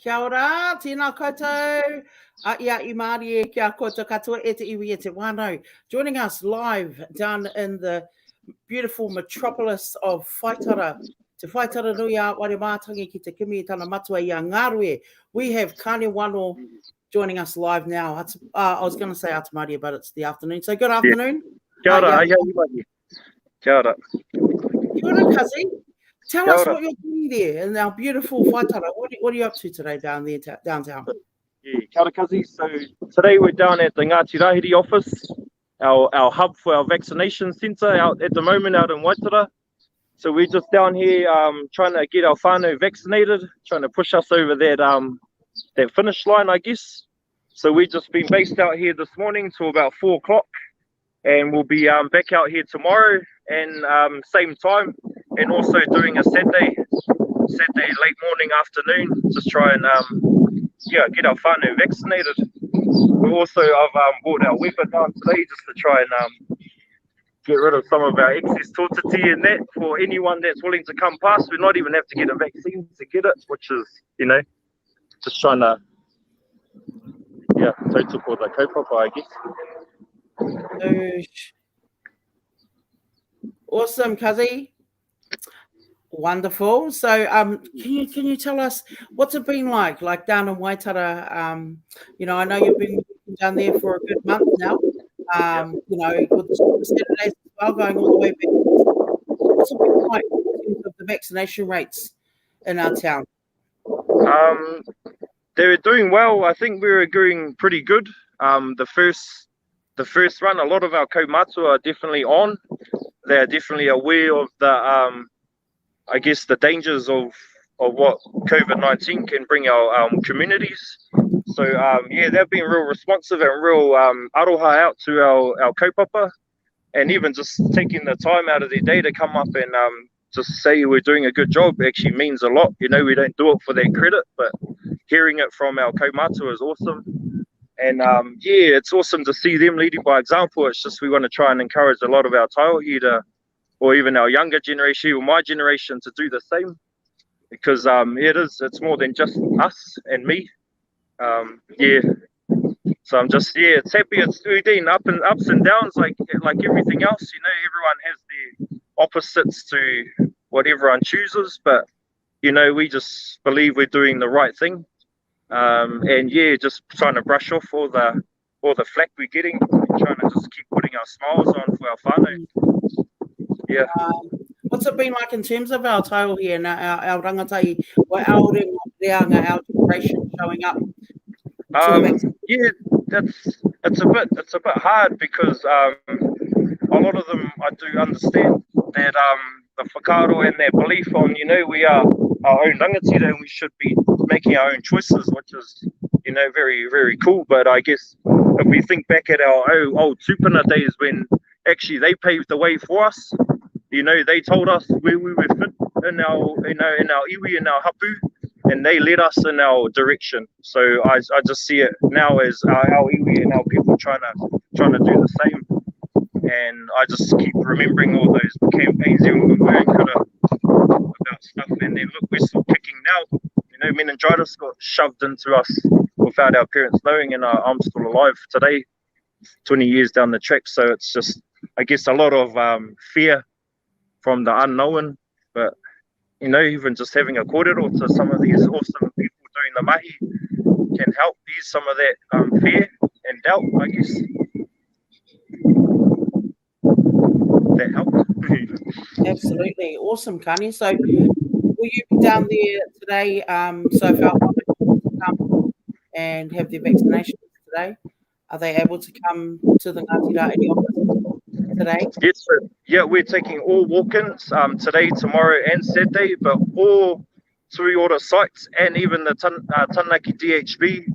Kia ora, tēnā koutou. Ia I Māori e kia koutou katoa e te iwi e te wano. Joining us live down in the beautiful metropolis of Whaitara. Te Whaitara nui a ware mātangi ki te kimi I tana matua I a Ngārue. We have Kāne Wano joining us live now. I was going to say Atamaria, but it's the afternoon. So good afternoon. Kia ora, Kia ora. Kia ora, Kazi. Tell us what you're doing there in our beautiful Whaitara. What are you up to today down there, downtown? Yeah, kia ora, Kazi. So today we're down at the Ngāti Rahiri office, our hub for our vaccination centre out at the moment out in Waitara. So we're just down here trying to get our whānau vaccinated, trying to push us over that finish line, I guess. So we've just been based out here this morning till about 4 o'clock, and we'll be back out here tomorrow and same time, and also doing a Saturday late morning, afternoon, just try and get our whānau vaccinated. I've bought our weapon down today just to try and get rid of some of our excess tōtiti and that for anyone that's willing to come past. We not even have to get a vaccine to get it, which is, just trying to, tautoko the kaupapa, I guess. Awesome, Kazi. Wonderful. So, can you tell us what's it been like down in Waitara? I know you've been down there for a good month now. With the Saturdays as well, going all the way back. What's it been like in terms of the vaccination rates in our town? They were doing well. I think we were doing pretty good. The first run, a lot of our kaumātua are definitely on. They're definitely aware of the the dangers of what COVID-19 can bring our communities. So they've been real responsive and real aroha out to our kaupapa, and even just taking the time out of their day to come up and just say we're doing a good job actually means a lot. We don't do it for their credit, but hearing it from our kaumātua is awesome. And it's awesome to see them leading by example. It's just we want to try and encourage a lot of our taiohi or even our younger generation, or my generation, to do the same, because it's more than just us and me. So I'm just it's happy. It's been ups and downs like everything else. Everyone has their opposites to what everyone chooses, but we just believe we're doing the right thing. Just trying to brush off all the flack we're getting, trying to just keep putting our smiles on for our whānau. Yeah. What's it been like in terms of our taiohi and our rangatai, our generation showing up? It's a bit hard because a lot of them, I do understand that the whakaaro and their belief on we are our own rangatira and we should be making our own choices, which is very, very cool. But I guess if we think back at our old tupuna days when actually they paved the way for us, they told us where we were fit in our iwi, in our hapu, and they led us in our direction. So I just see it now as our iwi and our people trying to do the same. And I just keep remembering all those campaigns we were doing about stuff, and then look, we're still kicking now. Meningitis got shoved into us without our parents knowing, and I'm still alive today, 20 years down the track. So it's just, I guess, a lot of fear from the unknown, but even just having a kōrero to some of these awesome people doing the mahi can help ease some of that fear and doubt, I guess. That helped. Absolutely. Awesome, Kāne. So will you be down there today? So if our come and have their vaccinations today, are they able to come to the Ngāti Rahiri office today? Yes, sir. Yeah, we're taking all walk-ins today, tomorrow and Saturday, but all Tui Ora sites and even the Taranaki DHB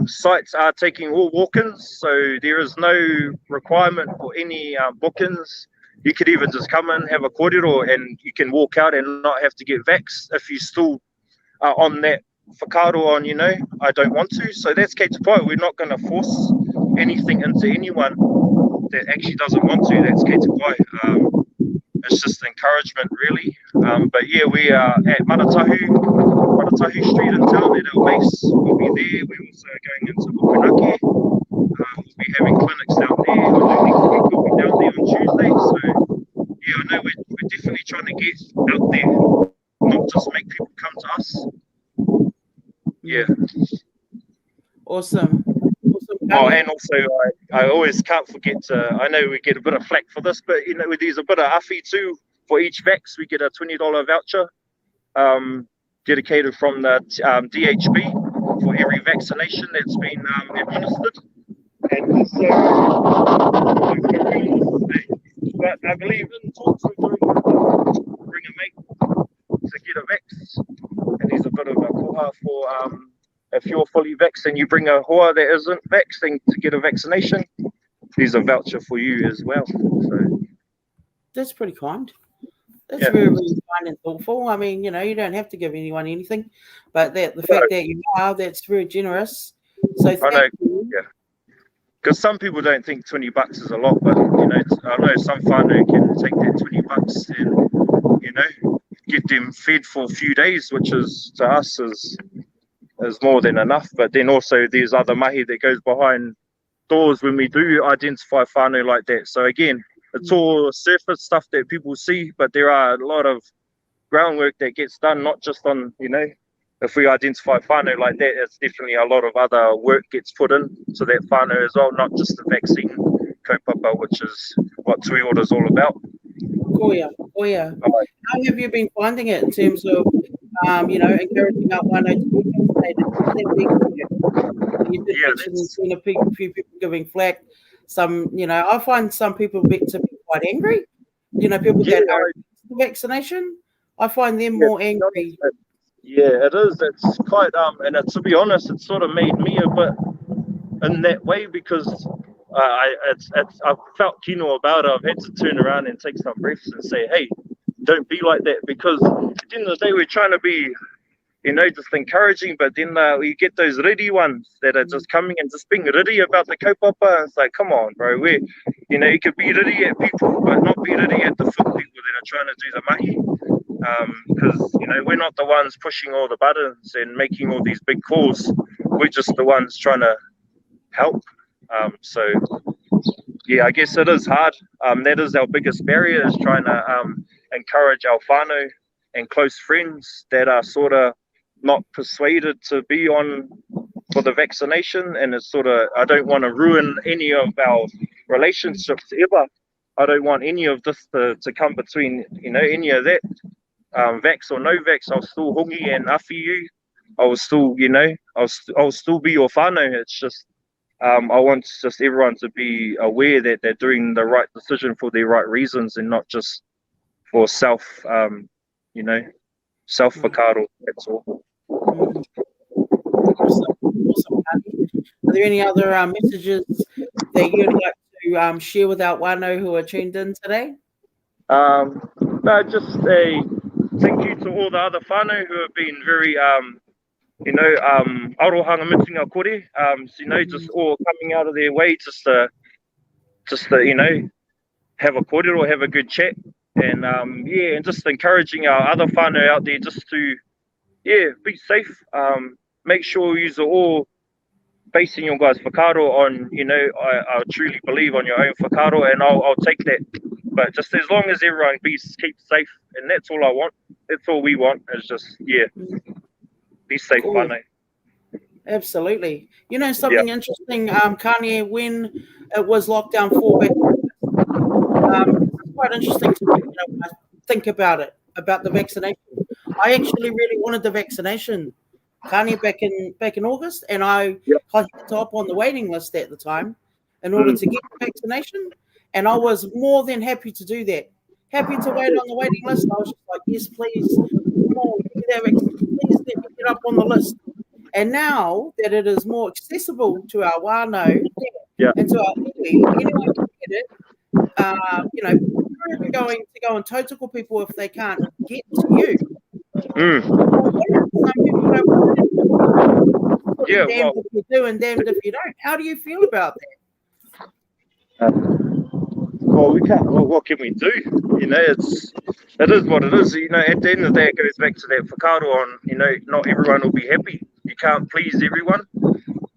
sites are taking all walk-ins, so there is no requirement for any book-ins. You could even just come in, have a kōrero, and you can walk out and not have to get vaxxed if you still are on that whakaaro on, I don't want to. So that's kei te pai. We're not going to force anything into anyone that actually doesn't want to. That's kei te pai. it's just encouragement, really. But yeah, we are at Maratahu Street in town at our base. We'll be there. We're also going into Opunake. We'll be having clinics down there. I think we'll be down there on Tuesday. So yeah, I know we're definitely trying to get out there, not just make people come to us. Yeah. Awesome. Oh, and also I always can't forget to, I know we get a bit of flack for this, but there's a bit of awhi too. For each vax, we get a $20 voucher dedicated from the DHB for every vaccination that's been administered. And also, but I believe in talks we're doing bring a mate to get a vax, and there's a bit of a koha for if you're fully vaxxed and you bring a hoa that isn't vaxxed to get a vaccination, there's a voucher for you as well. So that's pretty kind. That's very, very kind and thoughtful. I mean, you don't have to give anyone anything, but the fact that you are, that's very generous. So thank you. Yeah. Because some people don't think $20 is a lot, but I know some whānau can take that $20 and get them fed for a few days, which is to us is more than enough. But then also there's other mahi that goes behind doors when we do identify whānau like that. So again, it's all surface stuff that people see, but there are a lot of groundwork that gets done, not just on, if we identify whānau like that, it's definitely a lot of other work gets put in to that whānau as well, not just the vaccine kaupapa, which is what Tui Ora is all about. Oh yeah. How have you been finding it in terms of encouraging our whānau to be vaccinated? You did mention a few people giving flack. Some, I find some people to be quite angry. People that are against the vaccination, I find them more angry. Yeah, it is. It's quite and to be honest, it sort of made me a bit in that way because I felt kino about it. I've had to turn around and take some breaths and say, hey, don't be like that, because at the end of the day, we're trying to be, just encouraging, but then you get those ready ones that are just coming and just being ready about the kaupapa. It's like, come on, bro. You could be ready at people, but not be ready at the foot people that are trying to do the mahi. Because, we're not the ones pushing all the buttons and making all these big calls. We're just the ones trying to help. So, yeah, I guess it is hard. That is our biggest barrier, is trying to encourage our whānau and close friends that are sort of not persuaded to be on for the vaccination. And it's sort of, I don't want to ruin any of our relationships ever. I don't want any of this to come between, any of that. Vax or no vax, I'll still hongi and awhi you. I will still, I'll still be your whānau. It's just, I want just everyone to be aware that they're doing the right decision for the right reasons and not just for self whakaaro. That's all. Awesome. Are there any other messages that you'd like to share with our whānau who are tuned in today? No, just a thank you to all the other whānau who have been very, arohanga mitinga kore, just all coming out of their way just to have a kōrero, have a good chat, and and just encouraging our other whānau out there just to, be safe. Make sure you are all basing your guys' whakaaro on, I truly believe on your own whakaaro, and I'll take that. But just as long as everyone keeps safe, and that's all I want. That's all we want, is just, be safe, whānau. Absolutely. Something interesting, Kāne, when it was lockdown 4 back, it's quite interesting to me, when I think about it, about the vaccination. I actually really wanted the vaccination, Kāne, back in August, and I had to hop on the waiting list at the time in order to get the vaccination, and I was more than happy to do that. Happy to wait on the waiting list. I was just like, yes, please, come on, please let me get up on the list. And now that it is more accessible to our whānau and to our iwi, anyone can get it. We're even going to go and tautoko people if they can't get to you. Some people don't want it. Damned if you do and damned if you don't. How do you feel about that? well, we can't. Well, what can we do? You know, it is what it is. You know, at the end of the day, it goes back to that whakaaro on, you know, not everyone will be happy. You can't please everyone.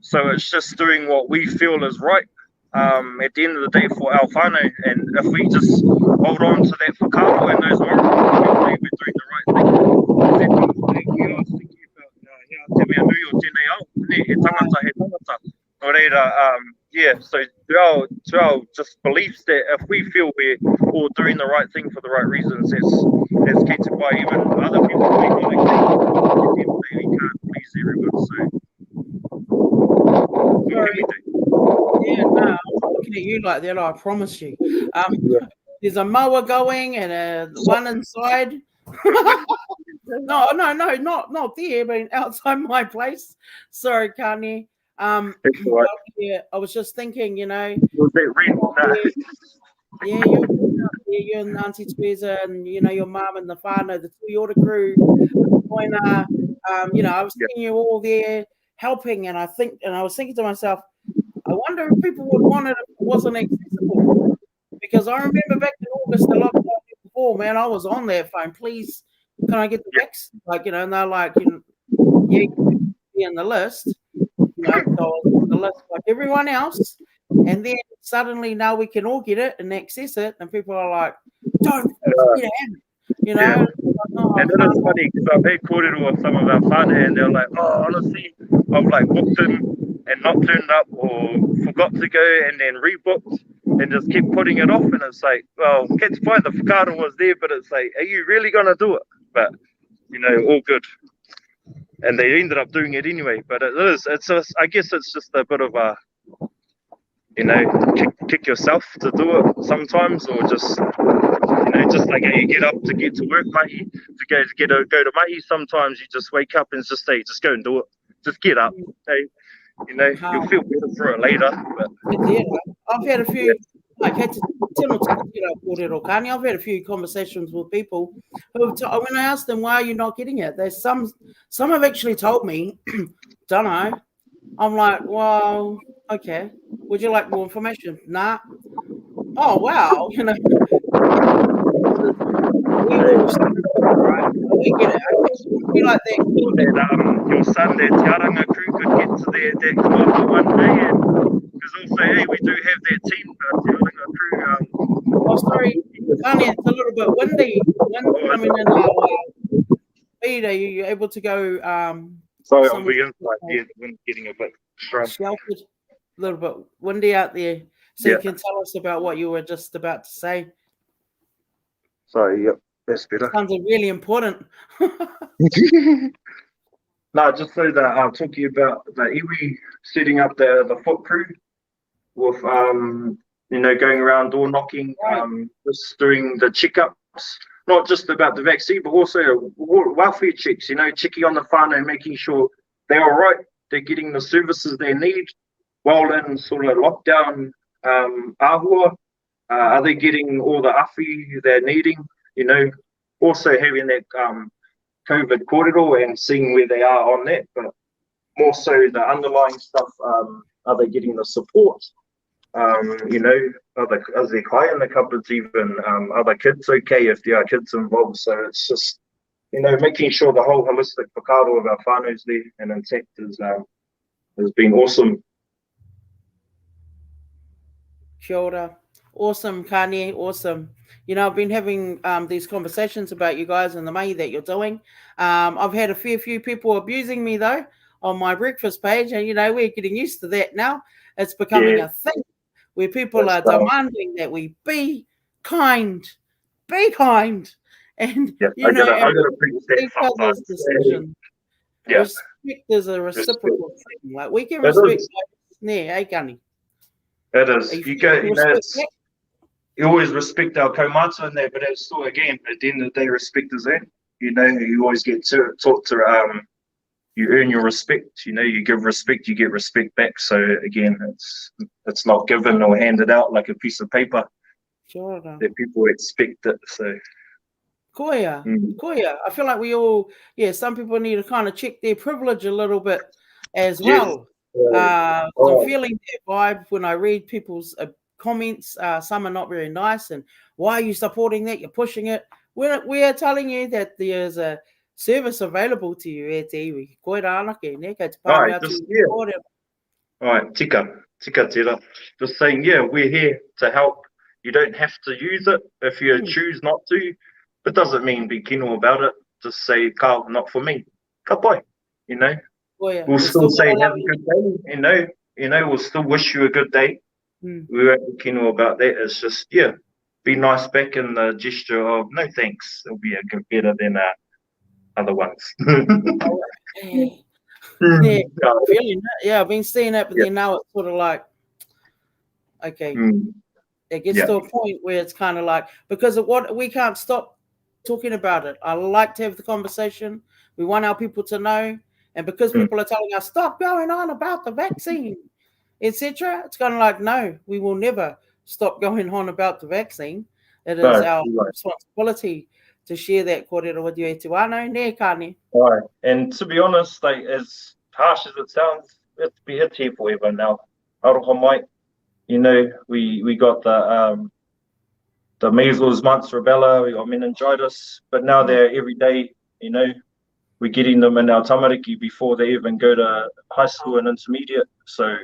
So it's just doing what we feel is right. At the end of the day for our whānau, and if we just hold on to that whakaaro and those morals, we believe we're doing the right thing. I was thinking about, te mea nui o tēnei au, he tangata, he tangata. No reira, yeah, so to our just beliefs that if we feel we're all doing the right thing for the right reasons, that's kept by even other people may not agree. We can't please everyone, so what can we do? Yeah, no, I'm looking at you like that, I promise you. There's a mower going and one inside. No, not there, but outside my place. Sorry, Kāne. Right. Yeah, I was just thinking, you know. Was that red? Yeah, you and Auntie Teresa and, you know, your mum and the whānau, the Toyota crew, you know, I was seeing you all there helping, and I was thinking to myself, I wonder if people would want it if it wasn't accessible. Because I remember back in August, a lot of people before, man, I was on their phone, please, can I get the vax? Like, you know, and they're like, you know, yeah, you can be in the list. You know, so I was on the list like everyone else. And then suddenly now we can all get it and access it. And people are like, don't get it, you know. Yeah. Oh, and it is funny because I've had kōrero with some of our whānau and they're like, oh, honestly, I've like booked in and not turned up or forgot to go and then rebooked and just kept putting it off. And it's like, well, it's fine, the whakaaro was there, but it's like, are you really going to do it? But, you know, all good. And they ended up doing it anyway. But it's just, I guess it's just a bit of a, you know, kick yourself to do it sometimes, or just, you know, just like how you get up to get to work, mahi, to go to mahi. Sometimes you just wake up and just say, just go and do it. Just get up. Hey, you know, you'll feel better for it later. But yeah, I've had a few. I've had a few conversations with people who, when I asked them why are you not getting it, there's some have actually told me, don't know. I'm like, well, okay. Would you like more information? Nah. Oh wow, you know. We get it. We like that. Your son, that Tiaranga crew, could get to that club one day, and because also, hey, we do have that team, Tiaranga crew. Oh, sorry, Kāne, it's a little bit windy. Wind coming in our feed. Are you able to go? Sorry, I'm inside. Yeah, the wind's getting a bit strong. Sheltered, a little bit windy out there. So you can tell us about what you were just about to say. Sorry, yep, that's better. Sounds really important. No, just so that I'll talk to you about the iwi setting up the foot crew with you know, going around door knocking, just doing the checkups, not just about the vaccine, but also welfare checks, you know, checking on the whānau, making sure they're all right, they're getting the services they need while in sort of lockdown āhua. Are they getting all the awhi they're needing? You know, also having that COVID kōrero and seeing where they are on that, but more so the underlying stuff. Are they getting the support? You know, is there kai in the cupboards even? Are the kids okay if there are kids involved? So it's just, you know, making sure the whole holistic whakaaro of our whānau's there and intact has been awesome. Kia ora. Awesome, Kāne, awesome. You know, I've been having these conversations about you guys and the mahi that you're doing. I've had a fair few people abusing me, though, on my breakfast page. And, you know, we're getting used to that now. It's becoming a thing where people are demanding that we be kind. Be kind. And, you know, I gotta preach that sometimes. Decision. Respect is a reciprocal thing. Like, we can respect eh, Kāne? It is. You always respect our kaumata in there, but it's still, again, at the end of the day, respect is there. You know, you always get taught to you earn your respect. You know, you give respect, you get respect back. So again, it's not given or handed out like a piece of paper. Sure. That people expect it. So Koia. I feel like we all, some people need to kind of check their privilege a little bit as well. I'm feeling that vibe when I read people's comments. Some are not very nice, and why are you supporting that? You're pushing it. We are telling you that there's a service available to you e te iwi. Koe rānake, ne? Kei te pāwe atu i te kōrero. Right, tika tira. Just saying, yeah, we're here to help. You don't have to use it if you choose not to. It doesn't mean be kino about it. Just say, "Ka, not for me." Ka pai, you know. We'll still say, "Have a good day." You know, we'll still wish you a good day. We won't be kino about that. It's just, yeah, be nice back in the gesture of no thanks. It'll be a good better than other ones. Feeling that. Yeah, I've been seeing that, but then now it's sort of like, okay, it gets to a point where it's kind of like, because of what we can't stop talking about it. I like to have the conversation. We want our people to know, and because people are telling us stop going on about the vaccine, etc., it's kind of like, no, we will never stop going on about the vaccine. It is our responsibility to share that kōrero with you e te wānau, ne Kāne. Right, and to be honest, like, as harsh as it sounds, it's here forever now. Aroha mai, you know, we got the measles, mumps, rubella, we got meningitis, but now they're every day, you know, we're getting them in our tamariki before they even go to high school and intermediate. So at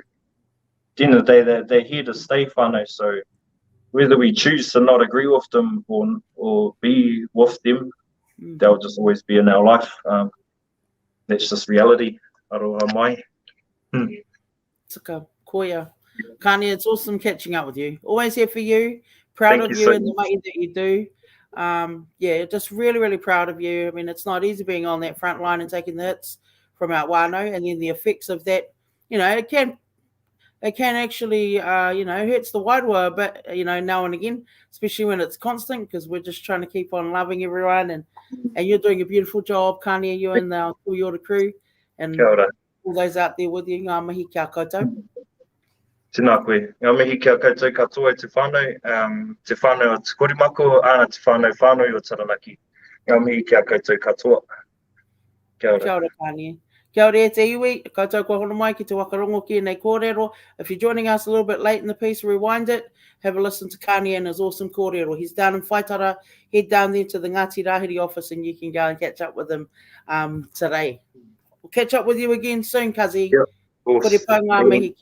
the end of the day, they're here to stay whānau. So whether we choose to not agree with them or be with them, they'll just always be in our life. That's just reality. Aroha mai. Tika, koia. Kāne, it's awesome catching up with you. Always here for you. Proud of you and the way that you do. Yeah, just really, really proud of you. I mean, it's not easy being on that front line and taking the hits from our wānau, and then the effects of that, you know, it can actually, you know, hurts the wairoa, but, you know, now and again, especially when it's constant, because we're just trying to keep on loving everyone, and you're doing a beautiful job, Kāne, you and the Kūiora crew, and all those out there with you. Ngā mihi kia koutou. Tēnā koe. Ngā mihi kia koutou katoa te whānau, te whānau o te korimako, ana te whānau o Taranaki. Ngā mihi kia koutou katoa. Kia ora. Kia ora, Kāne. Kia ora e te iwi, koutou kua hono mai ki te wakarongo ki nei kōrero. If you're joining us a little bit late in the piece, rewind it, have a listen to Kāne and his awesome kōrero. He's down in Whaitara, head down there to the Ngāti Rahiri office and you can go and catch up with him today. We'll catch up with you again soon, Kazi. Yep, awesome. Kore pau ngā mihi.